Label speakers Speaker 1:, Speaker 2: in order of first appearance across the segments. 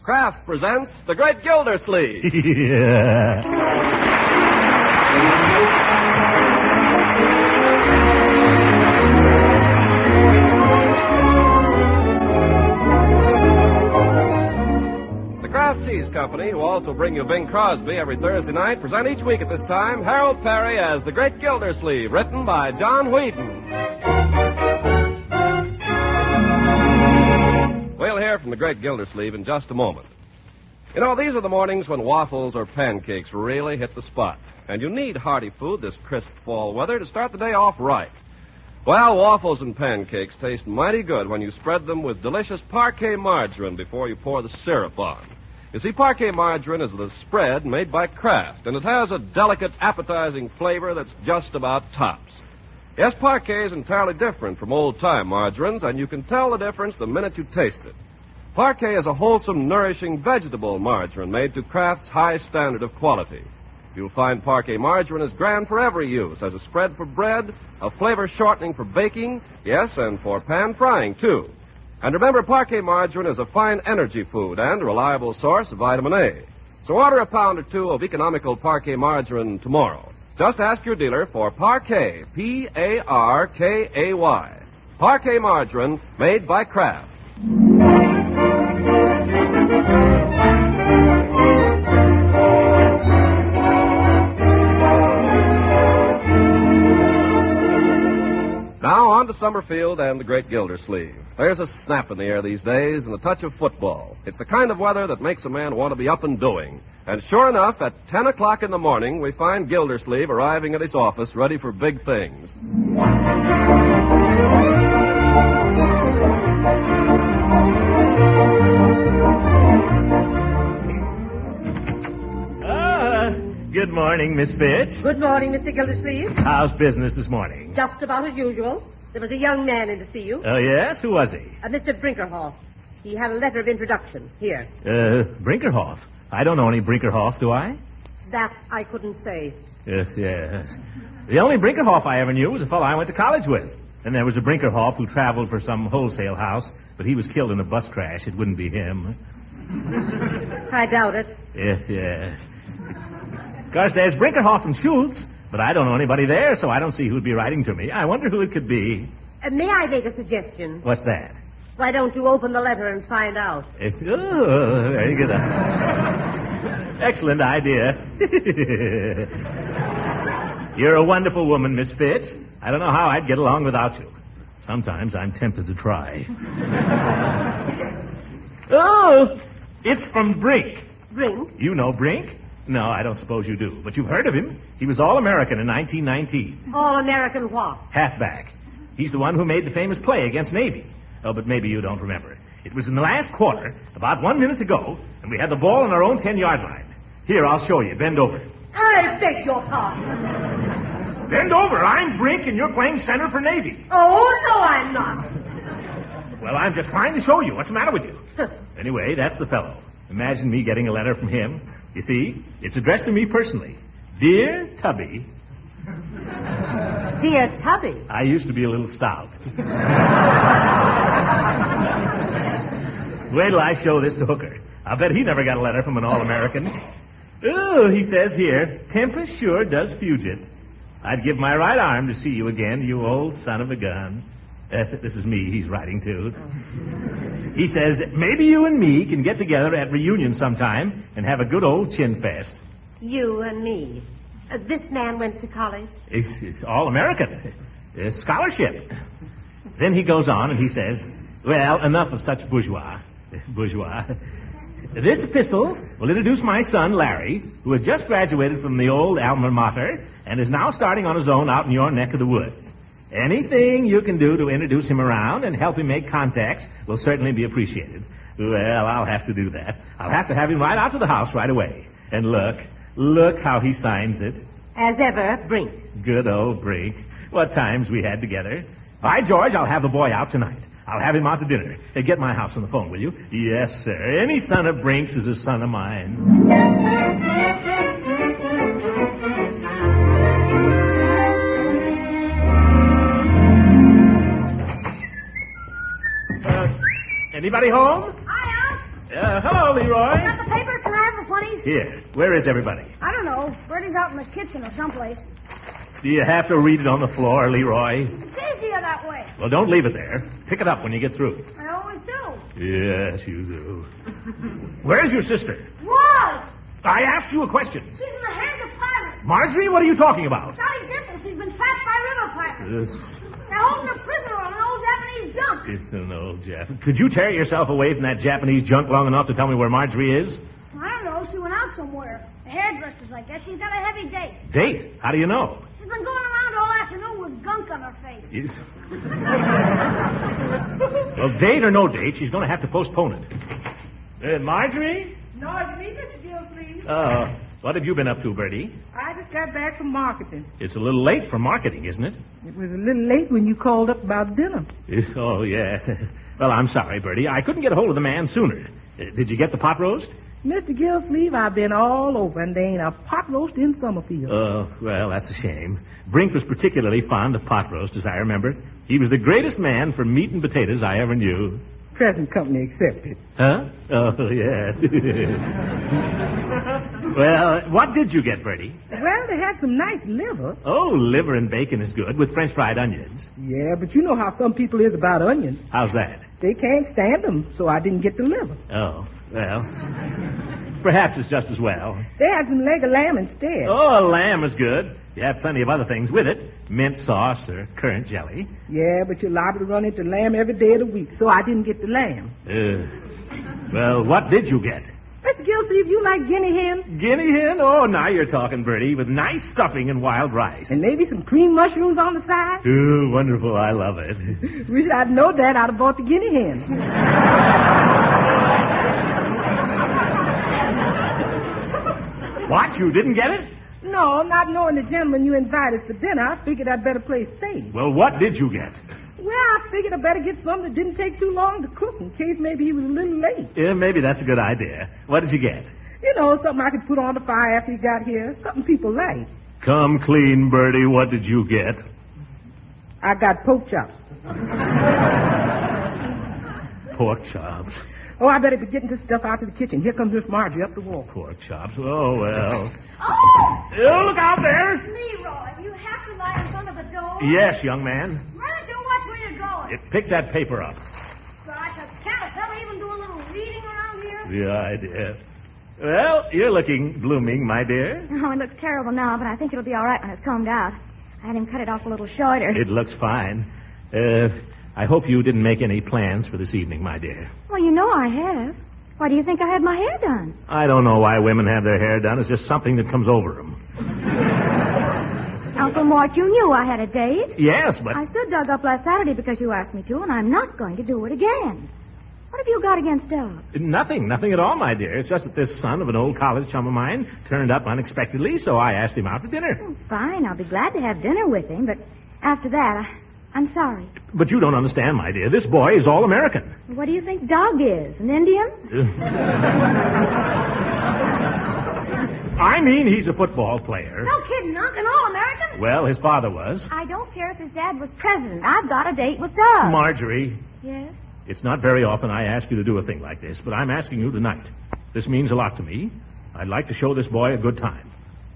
Speaker 1: Kraft presents The Great Gildersleeve.
Speaker 2: Yeah.
Speaker 1: The Kraft Cheese Company, who also bring you Bing Crosby every Thursday night, present each week at this time Harold Peary as The Great Gildersleeve, written by John Whedon. We'll hear from The Great Gildersleeve in just a moment. You know, these are the mornings when waffles or pancakes really hit the spot. And you need hearty food this crisp fall weather to start the day off right. Well, waffles and pancakes taste mighty good when you spread them with delicious Parquet margarine before you pour the syrup on. You see, Parquet margarine is the spread made by Kraft, and it has a delicate, appetizing flavor that's just about tops. Yes, Parquet is entirely different from old-time margarines, and you can tell the difference the minute you taste it. Parquet is a wholesome, nourishing vegetable margarine made to Kraft's high standard of quality. You'll find Parquet margarine is grand for every use, as a spread for bread, a flavor shortening for baking, yes, and for pan frying, too. And remember, Parquet margarine is a fine energy food and a reliable source of vitamin A. So order a pound or two of economical Parquet margarine tomorrow. Just ask your dealer for Parquet, P-A-R-K-A-Y. Parquet margarine made by Kraft. Now on to Summerfield and the Great Gildersleeve. There's a snap in the air these days and a touch of football. It's the kind of weather that makes a man want to be up and doing. And sure enough, at 10 o'clock in the morning, we find Gildersleeve arriving at his office ready for big things.
Speaker 2: Good morning, Miss Fitch.
Speaker 3: Good morning, Mr. Gildersleeve.
Speaker 2: How's business this morning?
Speaker 3: Just about as usual. There was a young man in to see you.
Speaker 2: Oh, yes? Who was he?
Speaker 3: Mr. Brinkerhoff. He had a letter of introduction. Here.
Speaker 2: Brinkerhoff? I don't know any Brinkerhoff, do I?
Speaker 3: That I couldn't say.
Speaker 2: Yes. The only Brinkerhoff I ever knew was a fellow I went to college with. And there was a Brinkerhoff who traveled for some wholesale house, but he was killed in a bus crash. It wouldn't be him.
Speaker 3: I doubt it.
Speaker 2: Yes. Of course, there's Brinkerhoff and Schultz, but I don't know anybody there, so I don't see who'd be writing to me. I wonder who it could be.
Speaker 3: May I make a suggestion?
Speaker 2: What's that?
Speaker 3: Why don't you open the letter and find out?
Speaker 2: Very good. Excellent idea. You're a wonderful woman, Miss Fitch. I don't know how I'd get along without you. Sometimes I'm tempted to try. Oh, it's from Brink.
Speaker 3: Brink?
Speaker 2: You know Brink? No, I don't suppose you do, but you've heard of him. He was All-American in 1919.
Speaker 3: All-American what?
Speaker 2: Halfback. He's the one who made the famous play against Navy. Oh, but maybe you don't remember. It was in the last quarter, about 1 minute to go, and we had the ball on our own 10-yard line. Here, I'll show you. Bend over.
Speaker 3: I beg your pardon.
Speaker 2: Bend over. I'm Brink, and you're playing center for Navy.
Speaker 3: Oh, no, I'm not.
Speaker 2: Well, I'm just trying to show you. What's the matter with you? Anyway, that's the fellow. Imagine me getting a letter from him. You see, it's addressed to me personally. Dear Tubby.
Speaker 3: Dear Tubby?
Speaker 2: I used to be a little stout. Wait till I show this to Hooker. I'll bet he never got a letter from an All-American. Oh, he says here, temper sure does fugit. I'd give my right arm to see you again, you old son of a gun. This is me he's writing to. He says, maybe you and me can get together at reunion sometime and have a good old chin fest.
Speaker 3: You and me. This man went to college?
Speaker 2: It's All-American. Scholarship. Then he goes on and he says, well, enough of such bourgeois. This epistle will introduce my son, Larry, who has just graduated from the old alma mater and is now starting on his own out in your neck of the woods. Anything you can do to introduce him around and help him make contacts will certainly be appreciated. Well, I'll have to do that. I'll have to have him right out to the house right away. And look how he signs it.
Speaker 3: As ever, Brink.
Speaker 2: Good old Brink. What times we had together. All right, George, I'll have the boy out tonight. I'll have him out to dinner. Get my house on the phone, will you? Yes, sir. Any son of Brink's is a son of mine. Anybody home?
Speaker 3: I
Speaker 2: Hello, Leroy.
Speaker 4: Got the paper? Can I have the funnies?
Speaker 2: Here. Where is everybody?
Speaker 4: I don't know. Bertie's out in the kitchen or someplace.
Speaker 2: Do you have to read it on the floor, Leroy?
Speaker 4: It's easier that way.
Speaker 2: Well, don't leave it there. Pick it up when you get through.
Speaker 4: I always do.
Speaker 2: Yes, you do. Where's your sister?
Speaker 4: What?
Speaker 2: I asked you a question.
Speaker 4: She's in the hands of pirates.
Speaker 2: Marjorie, what are you talking about?
Speaker 4: Johnny Dimple. She's been trapped by river pirates. They're holding her prisoner on an old Japanese junk.
Speaker 2: It's an old Jap. Could you tear yourself away from that Japanese junk long enough to tell me where Marjorie is?
Speaker 4: I don't know. She went out somewhere. The hairdresser's, I guess. She's got a heavy date.
Speaker 2: Date? How do you know?
Speaker 4: She's been going around all afternoon with gunk on her face.
Speaker 2: Yes. Well, date or no date, she's going to have to postpone it. Marjorie?
Speaker 5: No, it's me, Mr. Gildersleeve.
Speaker 2: What have you been up to, Bertie?
Speaker 5: I just got back from marketing.
Speaker 2: It's a little late for marketing, isn't it?
Speaker 5: It was a little late when you called up about dinner.
Speaker 2: Yes, oh, yes. Well, I'm sorry, Bertie. I couldn't get a hold of the man sooner. Did you get the pot roast?
Speaker 5: Mr. Gildersleeve, I've been all over, and there ain't a pot roast in Summerfield.
Speaker 2: Oh, well, that's a shame. Brink was particularly fond of pot roast, as I remember. He was the greatest man for meat and potatoes I ever knew.
Speaker 5: Present company accepted.
Speaker 2: Huh? Oh, yes. Well, what did you get, Bertie?
Speaker 5: Well, they had some nice liver.
Speaker 2: Oh, liver and bacon is good, with French fried onions.
Speaker 5: Yeah, but you know how some people is about onions.
Speaker 2: How's that?
Speaker 5: They can't stand them, so I didn't get the liver.
Speaker 2: Oh, well, perhaps it's just as well.
Speaker 5: They had some leg of lamb instead.
Speaker 2: Oh, a lamb is good. You have plenty of other things with it. Mint sauce or currant jelly.
Speaker 5: Yeah, but you're liable to run into lamb every day of the week, so I didn't get the lamb.
Speaker 2: Well, what did you get?
Speaker 5: Mr. Gildersleeve, you like guinea hen?
Speaker 2: Guinea hen? Oh, now you're talking, Bertie, with nice stuffing and wild rice.
Speaker 5: And maybe some cream mushrooms on the side?
Speaker 2: Oh, wonderful. I love it.
Speaker 5: Wish I'd known that. I'd have bought the guinea hen.
Speaker 2: What? You didn't get it?
Speaker 5: No, not knowing the gentleman you invited for dinner, I figured I'd better play safe.
Speaker 2: Well, what did you get?
Speaker 5: Well, I figured I'd better get something that didn't take too long to cook in case maybe he was a little late.
Speaker 2: Yeah, maybe that's a good idea. What did you get?
Speaker 5: You know, something I could put on the fire after you got here. Something people like.
Speaker 2: Come clean, Bertie. What did you get?
Speaker 5: I got pork chops.
Speaker 2: Pork chops.
Speaker 5: Oh, I better be getting this stuff out to the kitchen. Here comes Miss Margie up the walk.
Speaker 2: Pork chops. Oh, well.
Speaker 4: Oh!
Speaker 2: Oh, look out there.
Speaker 4: Leroy, you have to lie in front of the door.
Speaker 2: Yes, young man.
Speaker 4: Why don't you watch where you're going?
Speaker 2: Pick that paper up.
Speaker 4: Gosh, can't a fella even do a little reading around here?
Speaker 2: The idea. Well, you're looking blooming, my dear.
Speaker 6: Oh, it looks terrible now, but I think it'll be all right when it's combed out. I had him cut it off a little shorter.
Speaker 2: It looks fine. I hope you didn't make any plans for this evening, my dear.
Speaker 6: Well, you know I have. Why do you think I had my hair done?
Speaker 2: I don't know why women have their hair done. It's just something that comes over them.
Speaker 6: Uncle Mort, you knew I had a date.
Speaker 2: Yes, but...
Speaker 6: I stood dug up last Saturday because you asked me to, and I'm not going to do it again. What have you got against Doug?
Speaker 2: Nothing at all, my dear. It's just that this son of an old college chum of mine turned up unexpectedly, so I asked him out to dinner.
Speaker 6: Oh, fine, I'll be glad to have dinner with him, but after that, I'm sorry.
Speaker 2: But you don't understand, my dear. This boy is all American.
Speaker 6: What do you think Doug is, an Indian?
Speaker 2: I mean, he's a football player.
Speaker 4: No kidding, Unc, an all-American?
Speaker 2: Well, his father was.
Speaker 6: I don't care if his dad was president. I've got a date with Doug.
Speaker 2: Marjorie.
Speaker 6: Yes?
Speaker 2: It's not very often I ask you to do a thing like this, but I'm asking you tonight. This means a lot to me. I'd like to show this boy a good time,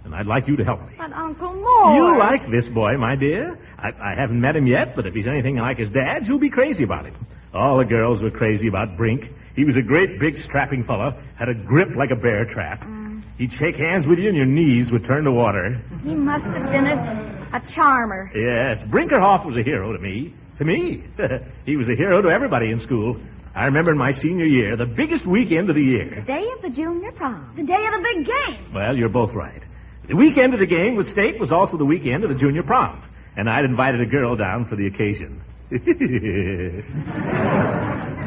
Speaker 2: and I'd like you to help me.
Speaker 6: But Uncle Mort...
Speaker 2: You like this boy, my dear. I haven't met him yet, but if he's anything like his dad, you'll be crazy about him. All the girls were crazy about Brink. He was a great, big, strapping fellow, had a grip like a bear trap. He'd shake hands with you, and your knees would turn to water.
Speaker 6: He must have been a charmer.
Speaker 2: Yes, Brinkerhoff was a hero to me. To me. He was a hero to everybody in school. I remember in my senior year, the biggest weekend of the year.
Speaker 6: The day of the junior prom.
Speaker 4: The day of the big game.
Speaker 2: Well, you're both right. The weekend of the game with State was also the weekend of the junior prom. And I'd invited a girl down for the occasion.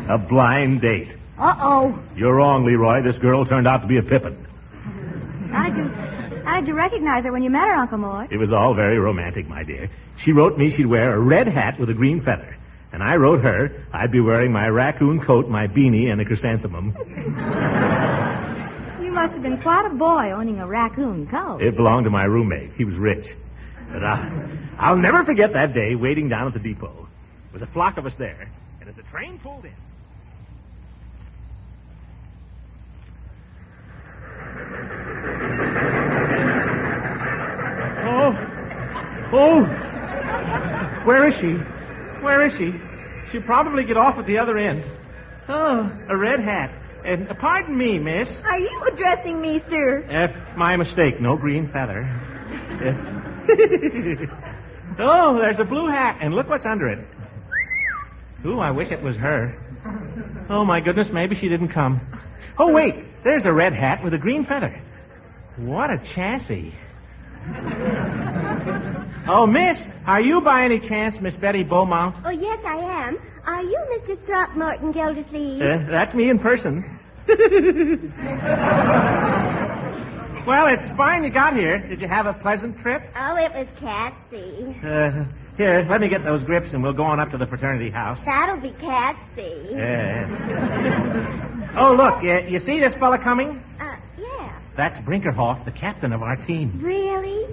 Speaker 2: A blind date.
Speaker 6: Uh-oh.
Speaker 2: You're wrong, Leroy. This girl turned out to be a pippin.
Speaker 6: How did you recognize her when you met her, Uncle Mort?
Speaker 2: It was all very romantic, my dear. She wrote me she'd wear a red hat with a green feather. And I wrote her I'd be wearing my raccoon coat, my beanie, and a chrysanthemum.
Speaker 6: You must have been quite a boy owning a raccoon coat.
Speaker 2: It belonged to my roommate. He was rich. But I'll never forget that day waiting down at the depot. There was a flock of us there. And as the train pulled in... Where is she? Where is she? She'll probably get off at the other end. Oh, a red hat. Pardon me, miss.
Speaker 3: Are you addressing me, sir?
Speaker 2: My mistake. No green feather. Oh, there's a blue hat, and look what's under it. Ooh, I wish it was her. Oh, my goodness, maybe she didn't come. Oh, wait, there's a red hat with a green feather. What a chassis. Oh, miss, are you by any chance Miss Betty Beaumont?
Speaker 7: Oh, yes, I am. Are you Mr. Throckmorton Gildersleeve?
Speaker 2: That's me in person. Well, it's fine you got here. Did you have a pleasant trip?
Speaker 7: Oh, it was Catsy.
Speaker 2: Here, let me get those grips and we'll go on up to the fraternity house.
Speaker 7: That'll be Catsy.
Speaker 2: Oh, look, you see this fella coming?
Speaker 7: Yeah.
Speaker 2: That's Brinkerhoff, the captain of our team.
Speaker 7: Really?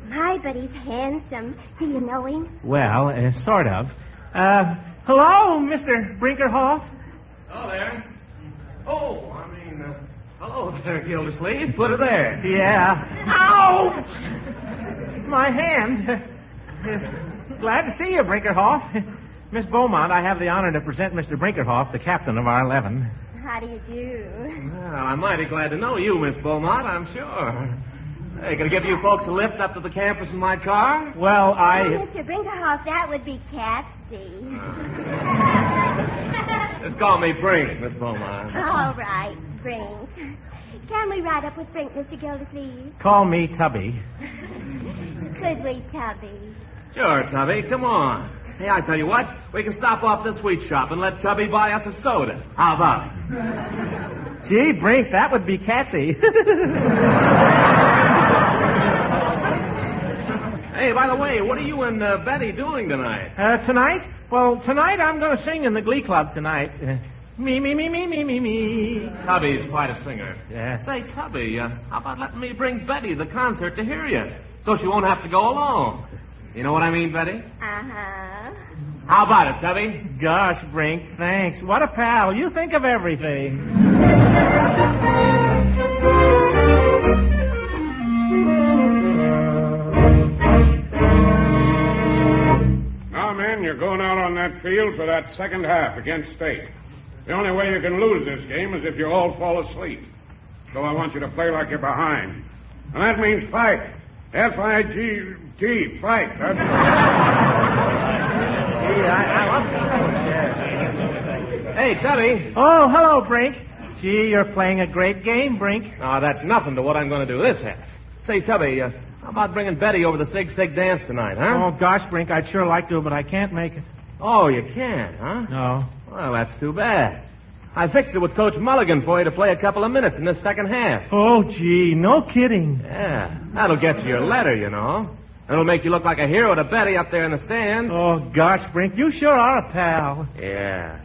Speaker 7: My, but he's handsome. Do you know him?
Speaker 2: Well, sort of. Hello, Mr. Brinkerhoff.
Speaker 1: Oh, there. Hello there, Gildersleeve. Put her there.
Speaker 2: Yeah. Ouch! My hand. Glad to see you, Brinkerhoff. Miss Beaumont, I have the honor to present Mr. Brinkerhoff, the captain of our 11.
Speaker 7: How do you do?
Speaker 1: Well, I'm mighty glad to know you, Miss Beaumont, I'm sure. Hey, can I give you folks a lift up to the campus in my car?
Speaker 2: Well,
Speaker 7: Oh, Mr. Brinkerhoff, that would be Catsy.
Speaker 1: Just call me Brink, Miss Beaumont.
Speaker 7: All right, Brink. Can we ride up with Brink, Mr. Gildersleeve?
Speaker 2: Call me Tubby.
Speaker 7: Could we, Tubby?
Speaker 1: Sure, Tubby, come on. Hey, I tell you what, we can stop off this sweet shop and let Tubby buy us a soda. How about it?
Speaker 2: Gee, Brink, that would be Catsy.
Speaker 1: Hey, by the way, what are you and Betty doing tonight?
Speaker 2: Tonight? Well, tonight I'm going to sing in the Glee Club tonight. Me.
Speaker 1: Tubby's quite a singer.
Speaker 2: Yeah.
Speaker 1: Say, Tubby, how about letting me bring Betty to the concert to hear you, so she won't have to go alone? You know what I mean, Betty?
Speaker 7: Uh-huh.
Speaker 1: How about it, Tubby?
Speaker 2: Gosh, Brink, thanks. What a pal. You think of everything.
Speaker 8: Now, men, you're going out on that field for that second half against State. The only way you can lose this game is if you all fall asleep. So I want you to play like you're behind. And that means fight. F-I-G-T, fight. That's
Speaker 1: Hey, Tubby.
Speaker 2: Oh, hello, Brink. Gee, you're playing a great game, Brink.
Speaker 1: Oh, that's nothing to what I'm going to do this half. Say, Tubby, how about bringing Betty over the Sig dance tonight, huh?
Speaker 2: Oh, gosh, Brink, I'd sure like to, but I can't make it.
Speaker 1: Oh, you can't, huh?
Speaker 2: No.
Speaker 1: Well, that's too bad. I fixed it with Coach Mulligan for you to play a couple of minutes in this second half.
Speaker 2: Oh, gee, no kidding.
Speaker 1: Yeah, that'll get you your letter, you know. It'll make you look like a hero to Betty up there in the stands.
Speaker 2: Oh, gosh, Brink, you sure are a pal.
Speaker 1: Yeah.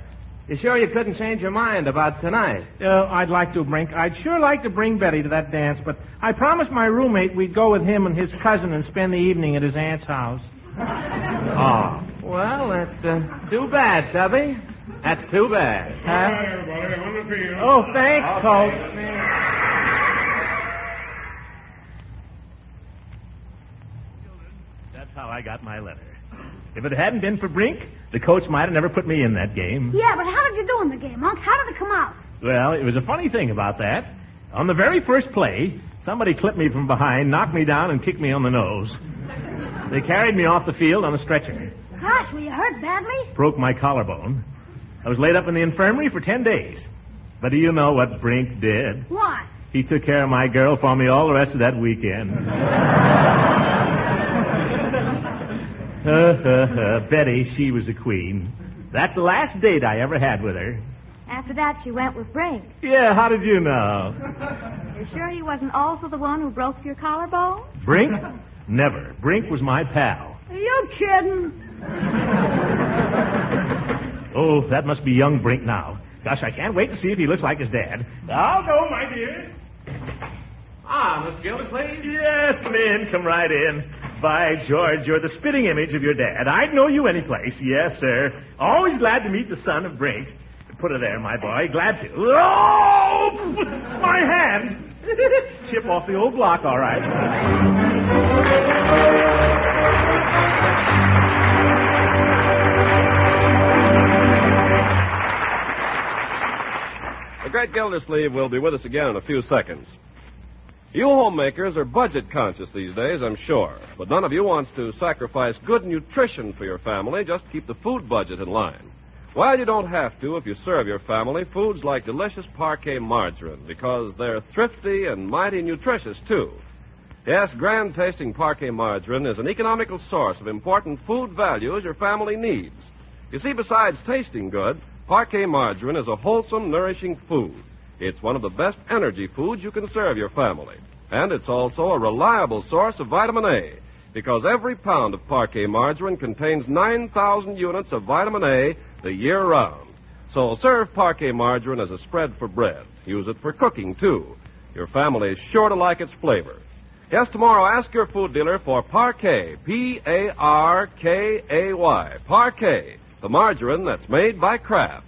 Speaker 1: You sure you couldn't change your mind about tonight?
Speaker 2: I'd like to, Brink. I'd sure like to bring Betty to that dance, but I promised my roommate we'd go with him and his cousin and spend the evening at his aunt's house.
Speaker 1: Oh, well, that's too bad, Tubby. That's too bad.
Speaker 8: all right, everybody, on the field.
Speaker 2: Oh, thanks, Coach. That's how I got my letter. If it hadn't been for Brink, the coach might have never put me in that game.
Speaker 4: Yeah, but how did you do in the game, Unc? How did it come out?
Speaker 2: Well, it was a funny thing about that. On the very first play, somebody clipped me from behind, knocked me down, and kicked me on the nose. They carried me off the field on a stretcher.
Speaker 4: Gosh, were you hurt badly?
Speaker 2: Broke my collarbone. I was laid up in the infirmary for 10 days. But do you know what Brink did?
Speaker 4: What?
Speaker 2: He took care of my girl for me all the rest of that weekend. Betty, she was a queen. That's the last date I ever had with her.
Speaker 6: After that, she went with Brink.
Speaker 2: Yeah, how did you know?
Speaker 6: You're sure he wasn't also the one who broke your collarbone?
Speaker 2: Brink? Never. Brink was my pal.
Speaker 4: Are you kidding?
Speaker 2: Oh, that must be young Brink now. Gosh, I can't wait to see if he looks like his dad. I'll go, my dear.
Speaker 1: Ah, Mr. Gildersleeve?
Speaker 2: Yes, come in. Come right in. By George, you're the spitting image of your dad. I'd know you any place. Yes, sir. Always glad to meet the son of Brink. Put her there, my boy. Glad to. Oh! My hand! Chip off the old block, all right.
Speaker 1: The Great Gildersleeve will be with us again in a few seconds. You homemakers are budget conscious these days, I'm sure. But none of you wants to sacrifice good nutrition for your family just to keep the food budget in line. Well, you don't have to if you serve your family foods like delicious parquet margarine, because they're thrifty and mighty nutritious, too. Yes, grand-tasting parquet margarine is an economical source of important food values your family needs. You see, besides tasting good, parquet margarine is a wholesome, nourishing food. It's one of the best energy foods you can serve your family. And it's also a reliable source of vitamin A, because every pound of parquet margarine contains 9,000 units of vitamin A the year round. So serve parquet margarine as a spread for bread. Use it for cooking, too. Your family is sure to like its flavor. Yes, tomorrow ask your food dealer for Parquet, P-A-R-K-A-Y. Parquet, the margarine that's made by Kraft.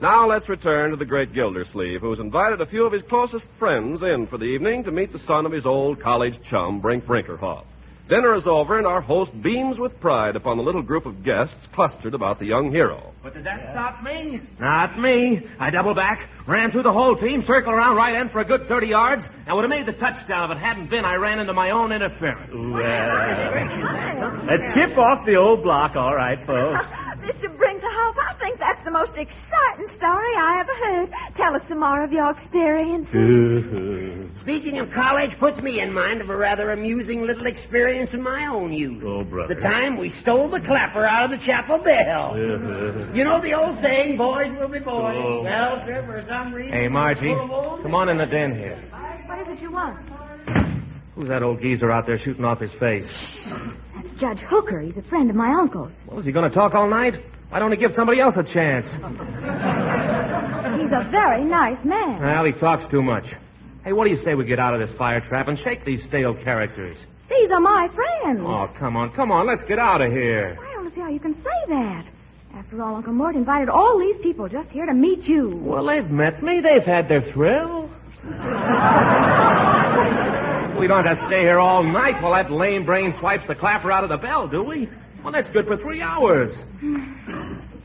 Speaker 1: Now let's return to the Great Gildersleeve, who's invited a few of his closest friends in for the evening to meet the son of his old college chum, Brink Brinkerhoff. Dinner is over, and our host beams with pride upon the little group of guests clustered about the young hero.
Speaker 2: But did that stop me? Not me. I doubled back, ran through the whole team, circled around right end for a good 30 yards, and would have made the touchdown if it hadn't been I ran into my own interference. A chip off the old block, all right, folks.
Speaker 9: Mr. Brinkerhoff, I think that's the most exciting story I ever heard. Tell us some more of your experiences.
Speaker 10: Speaking of college puts me in mind of a rather amusing little experience in my own youth.
Speaker 2: Oh, brother.
Speaker 10: The time we stole the clapper out of the chapel bell. You know the old saying, boys will be boys.
Speaker 2: Oh.
Speaker 10: Well, sir, for some reason...
Speaker 2: Hey, Margie, come on in the den here.
Speaker 6: What is it you want?
Speaker 2: Who's that old geezer out there shooting off his face?
Speaker 6: That's Judge Hooker. He's a friend of my uncle's.
Speaker 2: Well, is he going to talk all night? Why don't he give somebody else a chance?
Speaker 6: He's a very nice man.
Speaker 2: Well, he talks too much. Hey, what do you say we get out of this fire trap and shake these stale characters?
Speaker 6: These are my friends.
Speaker 2: Oh, come on, let's get out of here.
Speaker 6: I don't see how you can say that. After all, Uncle Mort invited all these people just here to meet you.
Speaker 2: Well, they've met me. They've had their thrill. We don't have to stay here all night while that lame brain swipes the clapper out of the bell, do we? Well, that's good for 3 hours.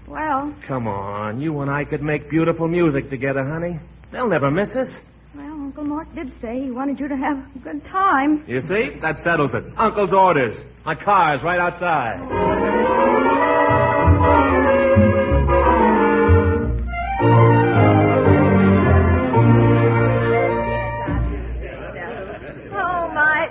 Speaker 6: Well...
Speaker 2: Come on, you and I could make beautiful music together, honey. They'll never miss us.
Speaker 6: Well, Uncle Mort did say he wanted you to have a good time.
Speaker 2: You see? That settles it. Uncle's orders. My car's right outside.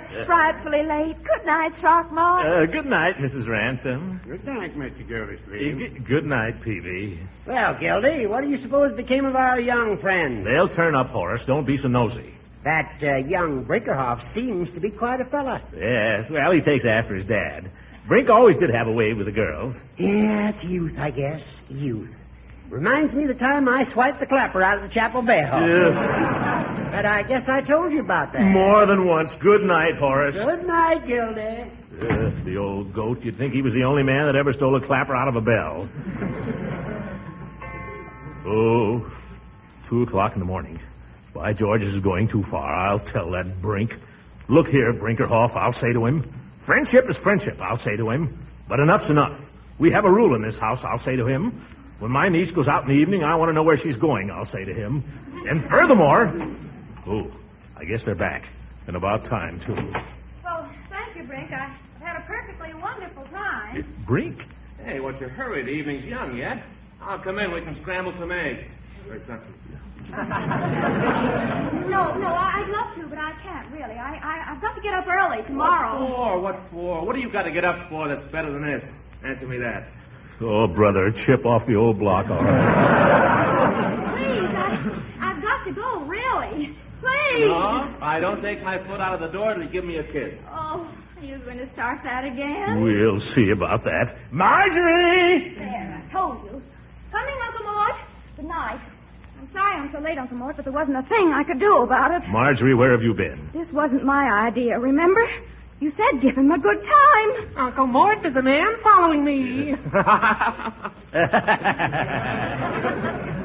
Speaker 9: It's frightfully late. Good night, Throckmorton.
Speaker 2: Good night, Mrs. Ransom.
Speaker 8: Good night, Mr. Gildersleeve.
Speaker 2: Good night, Peavy.
Speaker 10: Well, Gildy, what do you suppose became of our young friends?
Speaker 2: They'll turn up, Horace. Don't be so nosy.
Speaker 10: That young Brinkerhoff seems to be quite a fella.
Speaker 2: Yes, well, he takes after his dad. Brink always did have a way with the girls.
Speaker 10: Yeah, it's youth, I guess. Youth. Reminds me of the time I swiped the clapper out of the chapel bell. But I guess I told you about that.
Speaker 2: More than once. Good night, Horace.
Speaker 10: Good night, Gildy.
Speaker 2: The old goat. You'd think he was the only man that ever stole a clapper out of a bell. 2:00 in the morning. By George, this is going too far. I'll tell that Brink. Look here, Brinkerhoff, I'll say to him. Friendship is friendship, I'll say to him. But enough's enough. We have a rule in this house, I'll say to him. When my niece goes out in the evening, I want to know where she's going, I'll say to him. And furthermore... I guess they're back. And about time, too.
Speaker 4: Well, thank you, Brink. I've had a perfectly wonderful time.
Speaker 2: Brink?
Speaker 11: Hey, what's your hurry? The evening's young yet. I'll come in. We can scramble some eggs.
Speaker 4: No, I'd love to, but I can't, really. I've got to get up early tomorrow.
Speaker 11: What for? What do you got to get up for that's better than this? Answer me that.
Speaker 2: Oh, brother, chip off the old block, all right.
Speaker 4: Please, I've got to go, really. Please.
Speaker 11: No, I don't take my foot out of the door till you give me a kiss.
Speaker 4: Oh, are you going to start that again?
Speaker 2: We'll see about that. Marjorie!
Speaker 4: There, I told you. Coming, Uncle Mort. Good night.
Speaker 6: I'm sorry I'm so late, Uncle Mort, but there wasn't a thing I could do about it.
Speaker 2: Marjorie, where have you been?
Speaker 6: This wasn't my idea, remember? You said give him a good time.
Speaker 12: Uncle Mort, there's a man following me.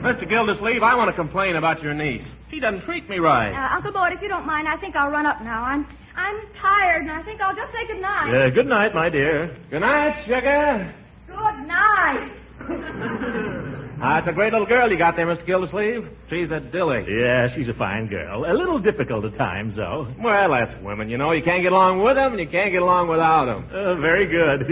Speaker 11: Mr. Gildersleeve, I want to complain about your niece. She doesn't treat me right.
Speaker 6: Uncle Mort, if you don't mind, I think I'll run up now. I'm tired, and I think I'll just say good night.
Speaker 2: Good night, my dear.
Speaker 11: Good night, sugar.
Speaker 6: Good night.
Speaker 11: It's a great little girl you got there, Mr. Gildersleeve. She's a dilly.
Speaker 2: Yeah, she's a fine girl. A little difficult at times, though.
Speaker 11: Well, that's women, you know. You can't get along with them, and you can't get along without them.
Speaker 2: Very good.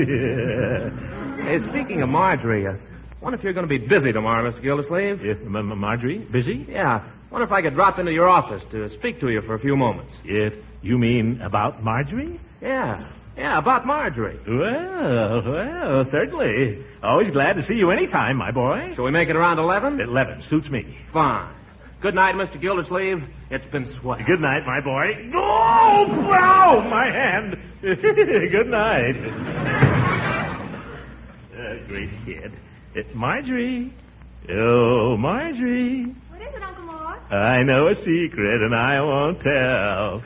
Speaker 11: Hey, speaking of Marjorie, I wonder if you're going to be busy tomorrow, Mr. Gildersleeve.
Speaker 2: Marjorie? Busy?
Speaker 11: Yeah. Wonder if I could drop into your office to speak to you for a few moments.
Speaker 2: You mean about Marjorie?
Speaker 11: Yeah, about Marjorie.
Speaker 2: Well, certainly. Always glad to see you anytime, my boy.
Speaker 11: Shall we make it around 11?
Speaker 2: 11. Suits me.
Speaker 11: Fine. Good night, Mr. Gildersleeve. It's been swell.
Speaker 2: Good night, my boy. Oh, wow, my hand. Good night. Great kid. Marjorie. Oh, Marjorie.
Speaker 6: What is it, Uncle Mort?
Speaker 2: I know a secret, and I won't tell.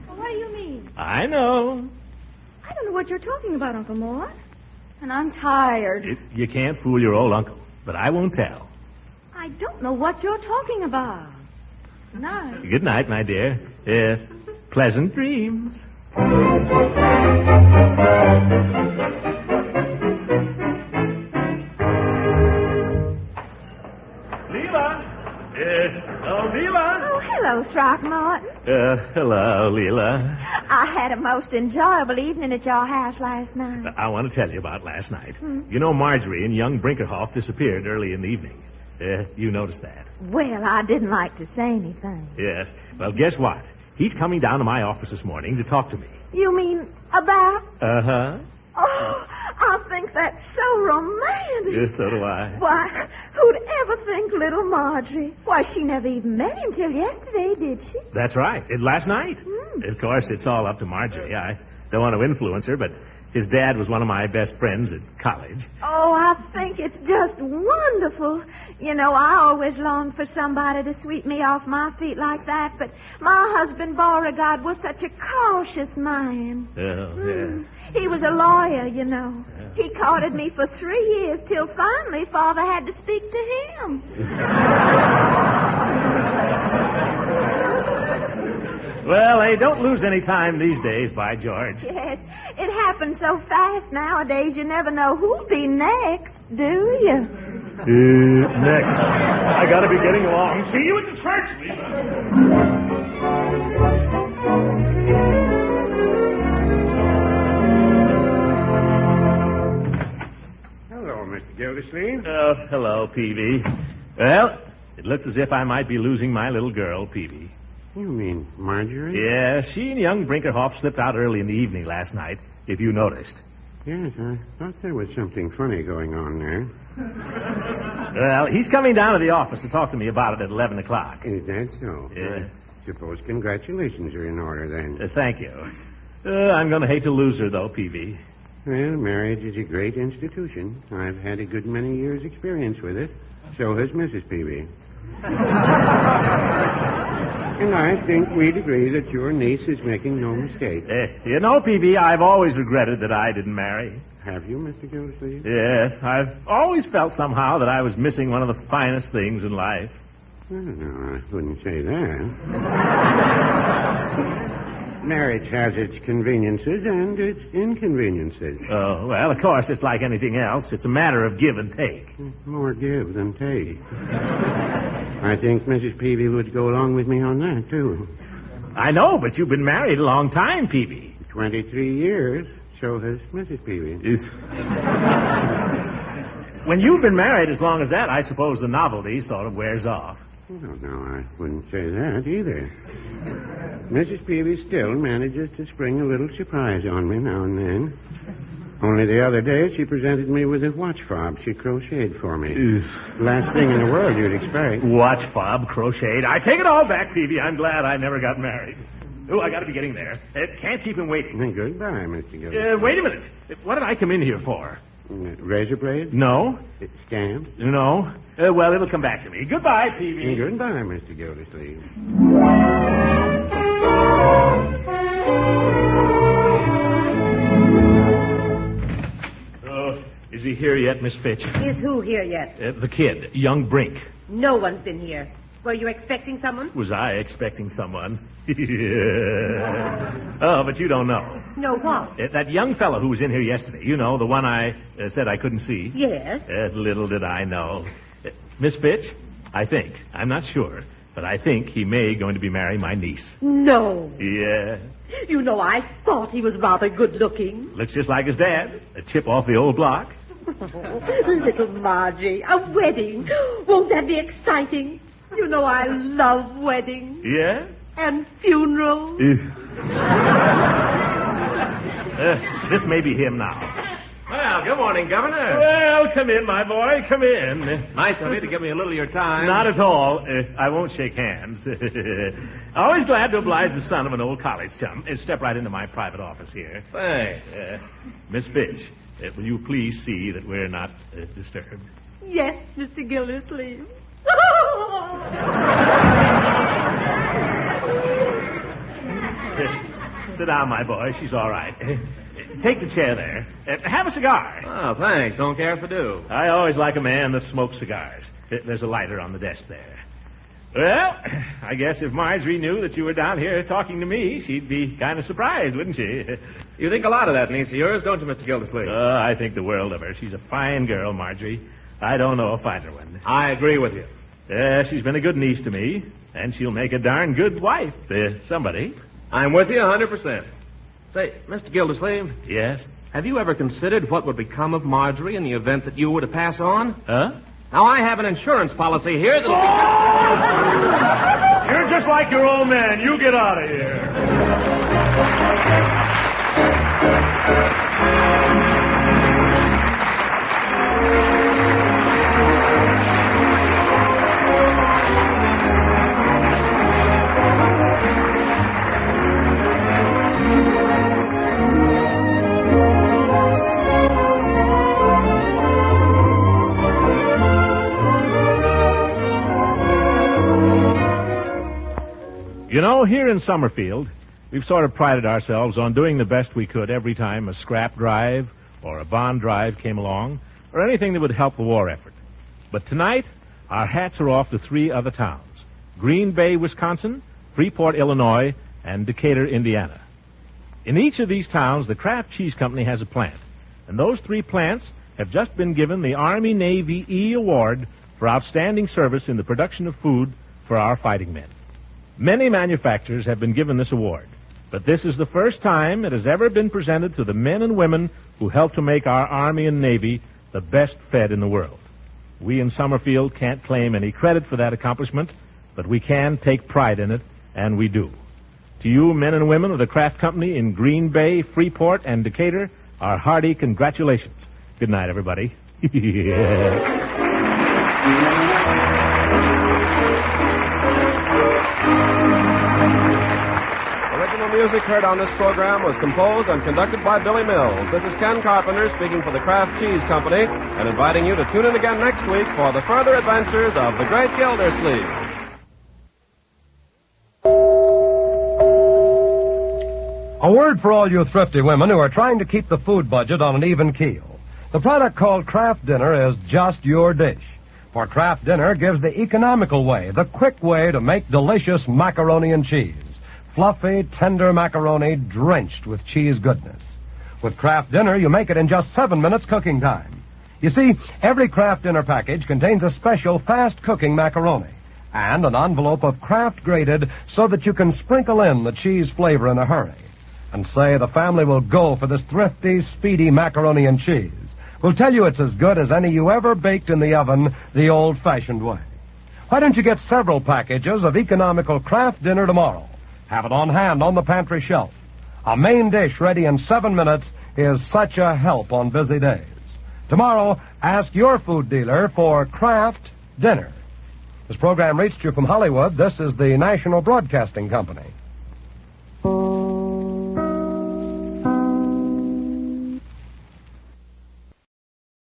Speaker 6: Well, what do you mean?
Speaker 2: I know.
Speaker 6: I don't know what you're talking about, Uncle Mort. And I'm tired.
Speaker 2: You can't fool your old uncle, but I won't tell.
Speaker 6: I don't know what you're talking about. Good night.
Speaker 2: Good night, my dear. Pleasant dreams. Leela.
Speaker 9: Oh, hello, Throckmorton.
Speaker 2: Hello, Leela.
Speaker 9: I had a most enjoyable evening at your house last night.
Speaker 2: I want to tell you about last night. You know, Marjorie and young Brinkerhoff disappeared early in the evening. You noticed that?
Speaker 9: Well, I didn't like to say anything.
Speaker 2: Yes. Well, guess what? He's coming down to my office this morning to talk to me.
Speaker 9: You mean about?
Speaker 2: Uh-huh.
Speaker 9: Oh, I think that's so romantic.
Speaker 2: Yes, so do I.
Speaker 9: Why, who'd ever think little Marjorie? Why, she never even met him till yesterday, did she?
Speaker 2: That's right. Last night. Of course, it's all up to Marjorie. I don't want to influence her, but his dad was one of my best friends at college.
Speaker 9: Oh, I think it's just wonderful. You know, I always longed for somebody to sweep me off my feet like that, but my husband, Beauregard, was such a cautious man.
Speaker 2: Oh, yeah.
Speaker 9: He was a lawyer, you know. He courted me for 3 years till finally Father had to speak to him.
Speaker 2: Well, they don't lose any time these days, by George.
Speaker 9: Yes, it happens so fast nowadays you never know who'll be next, do you?
Speaker 2: Next. I gotta be getting along. See you at the church, Lisa.
Speaker 8: Mr. Gildersleeve.
Speaker 2: Oh, hello, Peavy. Well, it looks as if I might be losing my little girl, Peavy.
Speaker 8: You mean Marjorie?
Speaker 2: Yeah, she and young Brinkerhoff slipped out early in the evening last night, if you noticed.
Speaker 8: Yes, I thought there was something funny going on there.
Speaker 2: Well, he's coming down to the office to talk to me about it at 11 o'clock.
Speaker 8: Is that so?
Speaker 2: Yeah.
Speaker 8: I suppose congratulations are in order, then.
Speaker 2: Thank you. I'm going to hate to lose her, though, Peavy.
Speaker 8: Well, marriage is a great institution. I've had a good many years' experience with it. So has Mrs. Peavy. And I think we'd agree that your niece is making no mistake.
Speaker 2: You know, Peavy, I've always regretted that I didn't marry.
Speaker 8: Have you, Mr. Gildersleeve?
Speaker 2: Yes, I've always felt somehow that I was missing one of the finest things in life.
Speaker 8: Well, no, I wouldn't say that. Marriage has its conveniences and its inconveniences.
Speaker 2: Oh, well, of course, it's like anything else. It's a matter of give and take.
Speaker 8: More give than take. I think Mrs. Peavy would go along with me on that, too.
Speaker 2: I know, but you've been married a long time, Peavy.
Speaker 8: 23 years. So has Mrs. Peavy.
Speaker 2: When you've been married as long as that, I suppose the novelty sort of wears off.
Speaker 8: Well, no, I wouldn't say that either. Mrs. Peavy still manages to spring a little surprise on me now and then. Only the other day, she presented me with a watch fob she crocheted for me. Last thing in the world you'd expect.
Speaker 2: Watch fob, crocheted. I take it all back, Peavy. I'm glad I never got married. Oh, I got to be getting there. Can't keep him waiting.
Speaker 8: Goodbye, Mr. Gildersleeve.
Speaker 2: Wait a minute. What did I come in here for?
Speaker 8: Razor blade?
Speaker 2: No.
Speaker 8: Stamp?
Speaker 2: No. Well, it'll come back to me. Goodbye, Peavy.
Speaker 8: Goodbye, Mr. Gildersleeve.
Speaker 2: Is he here yet, Miss Fitch?
Speaker 3: Is who here yet?
Speaker 2: The kid, young Brink.
Speaker 3: No one's been here. Were you expecting someone?
Speaker 2: Was I expecting someone? Oh, but you don't know.
Speaker 3: No what?
Speaker 2: That young fellow who was in here yesterday, you know, the one I said I couldn't see.
Speaker 3: Yes.
Speaker 2: Little did I know. Miss Fitch, I think, I'm not sure, but I think he may going to be marrying my niece.
Speaker 3: No.
Speaker 2: Yeah.
Speaker 3: You know, I thought he was rather good-looking.
Speaker 2: Looks just like his dad, a chip off the old block.
Speaker 3: Little Margie, a wedding. Won't that be exciting? You know I love weddings.
Speaker 2: Yeah?
Speaker 3: And funerals.
Speaker 2: This may be him now.
Speaker 11: Well, good morning, Governor.
Speaker 2: Well, come in, my boy, come in.
Speaker 11: Nice of you to give me a little of your time.
Speaker 2: Not at all. I won't shake hands. Always glad to oblige the son of an old college chum. Step right into my private office here.
Speaker 11: Thanks.
Speaker 2: Miss Fitch, will you please see that we're not disturbed?
Speaker 3: Yes, Mr. Gildersleeve.
Speaker 2: Sit down, my boy. She's all right. Take the chair there. Have a cigar.
Speaker 11: Oh, thanks. Don't care if I do.
Speaker 2: I always like a man that smokes cigars. There's a lighter on the desk there. Well, I guess if Marjorie knew that you were down here talking to me, she'd be kind of surprised, wouldn't she?
Speaker 11: You think a lot of that niece of yours, don't you, Mr. Gildersleeve?
Speaker 2: I think the world of her. She's a fine girl, Marjorie. I don't know a finer one.
Speaker 11: I agree with you.
Speaker 2: She's been a good niece to me, and she'll make a darn good wife to somebody.
Speaker 11: I'm with you 100%. Say, Mr. Gildersleeve.
Speaker 2: Yes?
Speaker 11: Have you ever considered what would become of Marjorie in the event that you were to pass on?
Speaker 2: Huh?
Speaker 11: Now, I have an insurance policy here that'll be...
Speaker 2: You're just like your old man. You get out of here. You know, here in Summerfield, we've sort of prided ourselves on doing the best we could every time a scrap drive or a bond drive came along, or anything that would help the war effort. But tonight, our hats are off to 3 other towns: Green Bay, Wisconsin, Freeport, Illinois, and Decatur, Indiana. In each of these towns, the Kraft Cheese Company has a plant, and those 3 plants have just been given the Army-Navy E Award for outstanding service in the production of food for our fighting men. Many manufacturers have been given this award, but this is the first time it has ever been presented to the men and women who help to make our Army and Navy the best fed in the world. We in Summerfield can't claim any credit for that accomplishment, but we can take pride in it, and we do. To you, men and women of the Kraft Company in Green Bay, Freeport, and Decatur, our hearty congratulations. Good night, everybody.
Speaker 1: Original music heard on this program was composed and conducted by Billy Mills. This is Ken Carpenter speaking for the Kraft Cheese Company and inviting you to tune in again next week for the further adventures of the Great Gildersleeve.
Speaker 12: A word for all you thrifty women who are trying to keep the food budget on an even keel. The product called Kraft Dinner is just your dish. For Kraft Dinner gives the economical way, the quick way to make delicious macaroni and cheese. Fluffy, tender macaroni drenched with cheese goodness. With Kraft Dinner, you make it in just 7 minutes cooking time. You see, every Kraft Dinner package contains a special fast-cooking macaroni and an envelope of Kraft grated so that you can sprinkle in the cheese flavor in a hurry. And say the family will go for this thrifty, speedy macaroni and cheese. We'll tell you it's as good as any you ever baked in the oven the old-fashioned way. Why don't you get several packages of economical Kraft Dinner tomorrow? Have it on hand on the pantry shelf. A main dish ready in 7 minutes is such a help on busy days. Tomorrow, ask your food dealer for Kraft Dinner. This program reached you from Hollywood. This is the National Broadcasting Company.